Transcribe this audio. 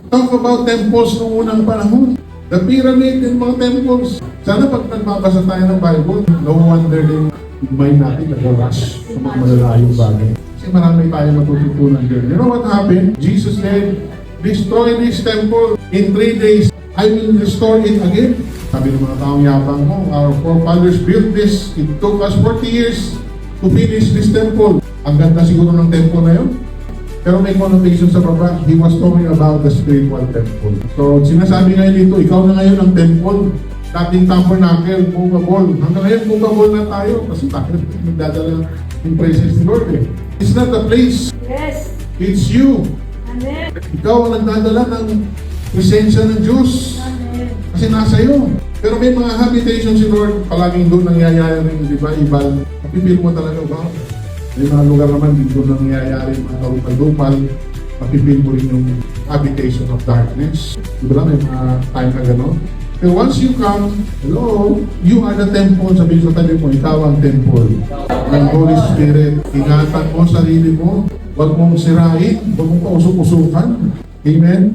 Talk about temples noong unang panahon. The pyramid and mga temples. Sana pag nagbabasa tayo ng Bible, no wonder din may natin nag-rush sa mga malalayong bagay. Kasi marami tayo matututunan din. You know what happened? Jesus said, destroy this temple. In 3 days, I will restore it again. Sabi ng mga taong yabang mo, our forefathers built this. It took us 40 years to finish this temple. Ang ganda siguro ng temple na yun. Pero may connotation sa baba, he was talking about the spiritual temple. So, sinasabi ngayon dito, ikaw na ngayon ang temple. Dating tabernacle, movable. Hanggang ngayon, movable na tayo. Kasi tayo magdadala in presence ni Lord eh. It's not a place. Yes. It's you. Amen. Ikaw ang nagdadala ng presensya ng Diyos. Amen. Kasi nasa iyo. Pero may mga habitation si Lord, palaging doon nangyayari rin, di ba, ibal. Mapipil mo talaga ba? May mga lugar naman dito nangyayari mga kalupal-lupal, mapipil mo rin yung habitation of darkness. Di ba may mga time na gano'n? Pero once you come, hello, you are the temple. Sabihin sa tabi mo, ikaw ang temple ng Holy Spirit. Ingatan mo sarili mo, huwag mong sirain, huwag mong pausok-usukan. Amen?